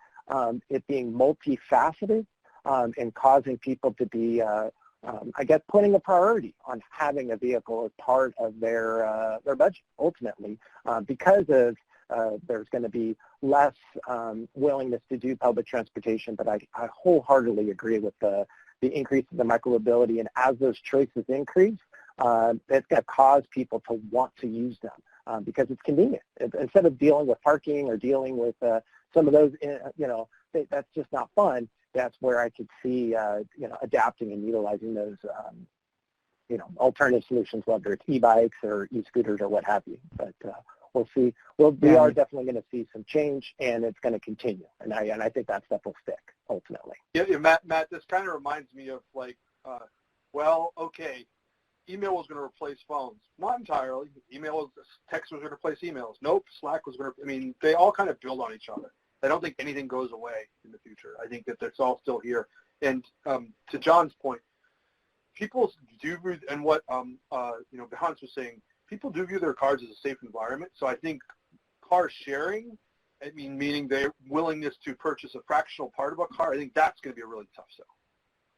it being multifaceted and causing people to be, I guess, putting a priority on having a vehicle as part of their budget, ultimately, because of there's going to be less willingness to do public transportation. But I wholeheartedly agree with the increase in the micromobility, and as those choices increase, it's going to cause people to want to use them because it's convenient. Instead of dealing with parking or dealing with some of those, you know, that's just not fun. That's where I could see, you know, adapting and utilizing those, you know, alternative solutions, whether it's e-bikes or e-scooters or what have you. But we'll see. We are definitely going to see some change, and it's going to continue. And I think that stuff will stick ultimately. Yeah, Matt, this kind of reminds me of like, well, okay, email was going to replace phones. Not entirely. Text was going to replace emails. Nope, Slack was going to. I mean, they all kind of build on each other. I don't think anything goes away in the future. I think that that's all still here. And to John's point, people do, and what you know, Hans was saying, people do view their cars as a safe environment. So I think car sharing, I mean, meaning their willingness to purchase a fractional part of a car, I think that's going to be a really tough sell.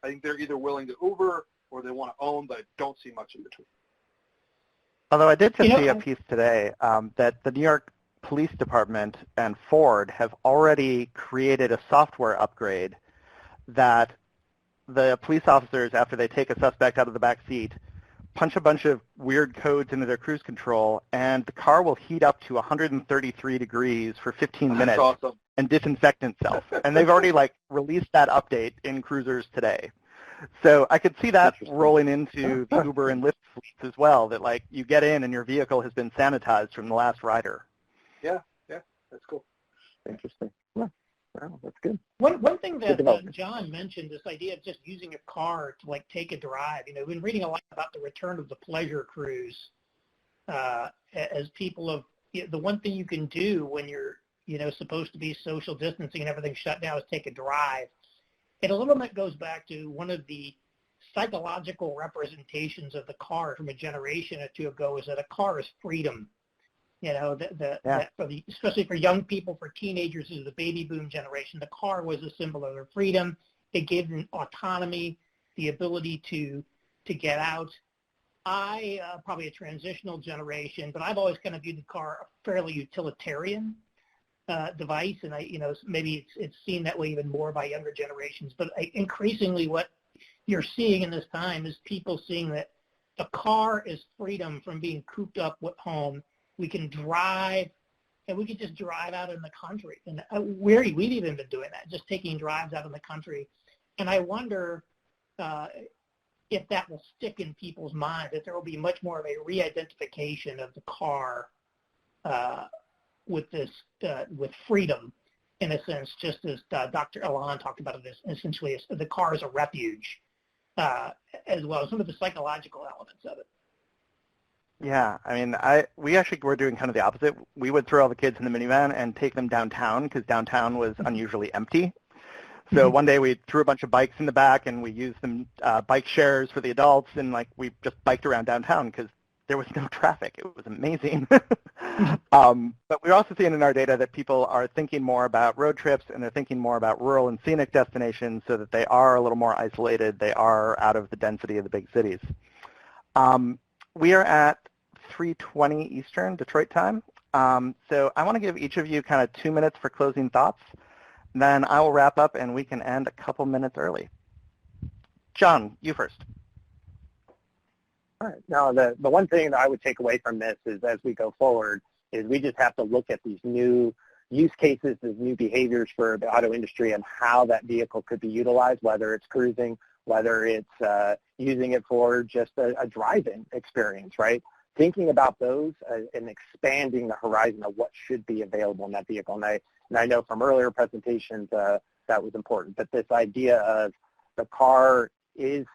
I think they're either willing to Uber or they want to own, but I don't see much in between. Although I did just see a piece today that the New York Police Department and Ford have already created a software upgrade that the police officers, after they take a suspect out of the back seat, punch a bunch of weird codes into their cruise control, and the car will heat up to 133 degrees for 15 minutes awesome. And disinfect itself. And they've already like released that update in cruisers today. So I could see that rolling into the Uber and Lyft fleets as well, that like you get in and your vehicle has been sanitized from the last rider. Yeah, that's cool. Interesting. Yeah. Wow, that's good. One thing that John mentioned, this idea of just using a car to like take a drive. You know, we've been reading a lot about the return of the pleasure cruise. As people have, the one thing you can do when you're, you know, supposed to be social distancing and everything shut down is take a drive. It a little bit goes back to one of the psychological representations of the car from a generation or two ago, is that a car is freedom. You know, especially for young people, for teenagers, is the baby boom generation. The car was a symbol of their freedom. It gave them autonomy, the ability to get out. I probably a transitional generation, but I've always kind of viewed the car a fairly utilitarian device, and maybe it's seen that way even more by younger generations. But increasingly, what you're seeing in this time is people seeing that the car is freedom from being cooped up at home. We can drive, and we can just drive out in the country. And we've even been doing that, just taking drives out in the country. And I wonder if that will stick in people's minds, that there will be much more of a re-identification of the car with freedom, in a sense, just as Dr. Elan talked about it, essentially the car is a refuge, as well as some of the psychological elements of it. Yeah, I mean, we actually were doing kind of the opposite. We would throw all the kids in the minivan and take them downtown because downtown was unusually empty. So one day we threw a bunch of bikes in the back and we used them bike shares for the adults, and like we just biked around downtown because there was no traffic. It was amazing. But we're also seeing in our data that people are thinking more about road trips, and they're thinking more about rural and scenic destinations so that they are a little more isolated. They are out of the density of the big cities. We are at 3:20 Eastern Detroit time. So I want to give each of you kind of 2 minutes for closing thoughts. Then I will wrap up and we can end a couple minutes early. John, you first. All right. Now, the one thing that I would take away from this is, as we go forward, is we just have to look at these new use cases as new behaviors for the auto industry and how that vehicle could be utilized, whether it's cruising, whether it's using it for just a drive-in experience, right? Thinking about those and expanding the horizon of what should be available in that vehicle. And I know from earlier presentations that was important, but this idea of the car is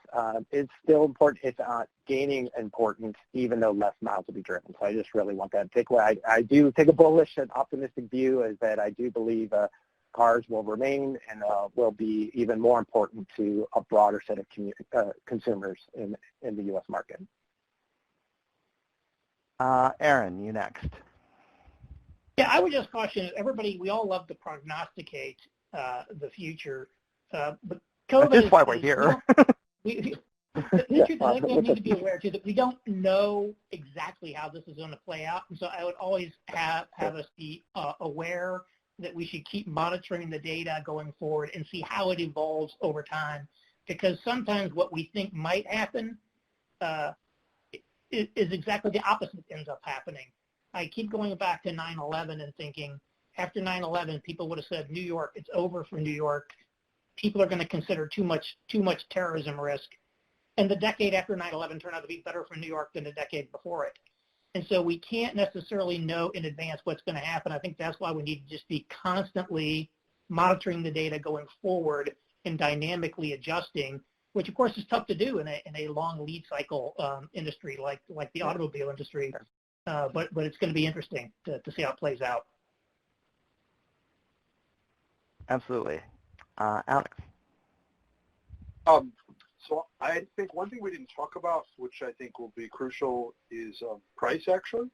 still important. It's gaining importance, even though less miles will be driven. So I just really want that takeaway. I do take a bullish and optimistic view, is that I do believe cars will remain and will be even more important to a broader set of consumers in the U.S. market. Aaron, you next. Yeah, I would just caution everybody. We all love to prognosticate the future, but COVID That's why we're here. The truth, I think we need to be aware too that we don't know exactly how this is going to play out, and so I would always have us be aware that we should keep monitoring the data going forward and see how it evolves over time, because sometimes what we think might happen is exactly the opposite that ends up happening. I keep going back to 9/11 and thinking, after 9/11, people would have said, New York, it's over for New York. People are going to consider too much terrorism risk. And the decade after 9/11 turned out to be better for New York than the decade before it. And so we can't necessarily know in advance what's going to happen. I think that's why we need to just be constantly monitoring the data going forward and dynamically adjusting, which of course is tough to do in a long lead cycle industry like the automobile industry. But it's going to be interesting to see how it plays out. Absolutely. Alex? So I think one thing we didn't talk about, which I think will be crucial, is price, actually.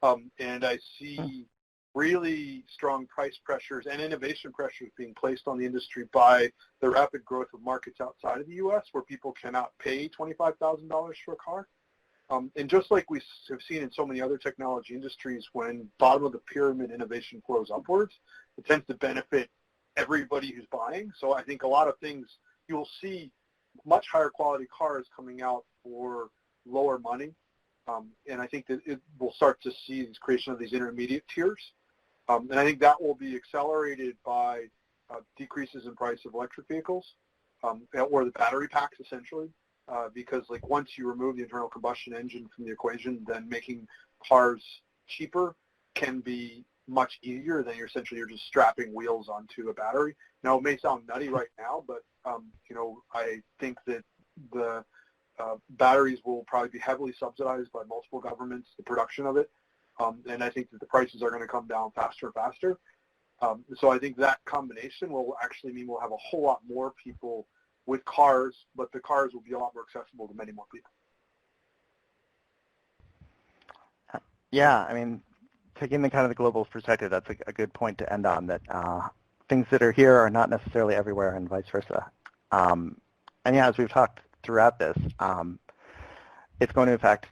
And I see really strong price pressures and innovation pressures being placed on the industry by the rapid growth of markets outside of the U.S. where people cannot pay $25,000 for a car. And just like we have seen in so many other technology industries, when bottom of the pyramid innovation flows upwards, it tends to benefit everybody who's buying. So I think a lot of things, you'll see much higher quality cars coming out for lower money. And I think that it will start to see the creation of these intermediate tiers. And I think that will be accelerated by decreases in price of electric vehicles or the battery packs, essentially. Because like once you remove the internal combustion engine from the equation, then making cars cheaper can be much easier than you're just strapping wheels onto a battery. Now, it may sound nutty right now, but I think that the batteries will probably be heavily subsidized by multiple governments, the production of it, and I think that the prices are going to come down faster and faster. So I think that combination will actually mean we'll have a whole lot more people with cars, but the cars will be a lot more accessible to many more people. Yeah, I mean, taking the kind of the global perspective, that's a good point to end on, that things that are here are not necessarily everywhere and vice versa. And yeah, as we've talked throughout this, it's going to affect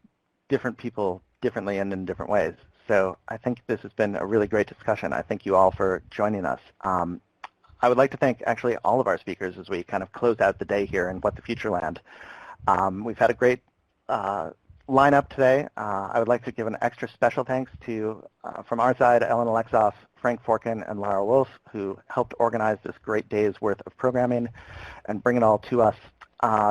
different people differently and in different ways. So I think this has been a really great discussion. I thank you all for joining us. I would like to thank actually all of our speakers as we kind of close out the day here in What the Future Land. We've had a great lineup today. I would like to give an extra special thanks to, from our side, Ellen Alexoff, Frank Forkin, and Lara Wolf, who helped organize this great day's worth of programming and bring it all to us.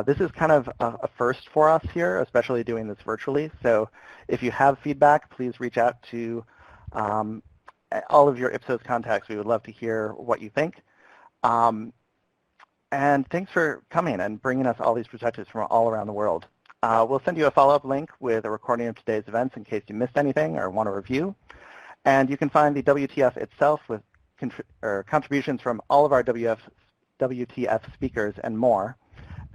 This is kind of a first for us here, especially doing this virtually. So if you have feedback, please reach out to all of your Ipsos contacts. We would love to hear what you think. And thanks for coming and bringing us all these perspectives from all around the world. We'll send you a follow-up link with a recording of today's events in case you missed anything or want to review. And you can find the WTF itself with contributions from all of our WTF speakers and more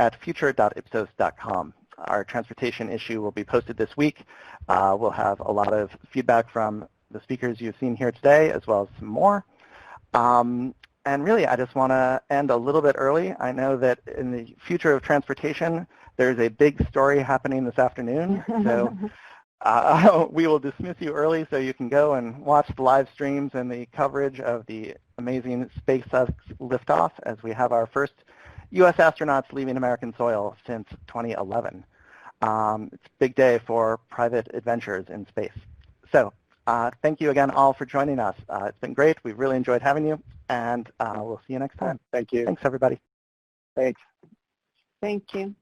at future.ipsos.com. Our transportation issue will be posted this week. We'll have a lot of feedback from the speakers you've seen here today, as well as some more. And really, I just want to end a little bit early. I know that in the future of transportation, there's a big story happening this afternoon. So we will dismiss you early so you can go and watch the live streams and the coverage of the amazing SpaceX liftoff as we have our first U.S. astronauts leaving American soil since 2011. It's a big day for private adventures in space. So thank you again all for joining us. It's been great. We've really enjoyed having you, and we'll see you next time. Thank you. Thanks, everybody. Thanks. Thank you.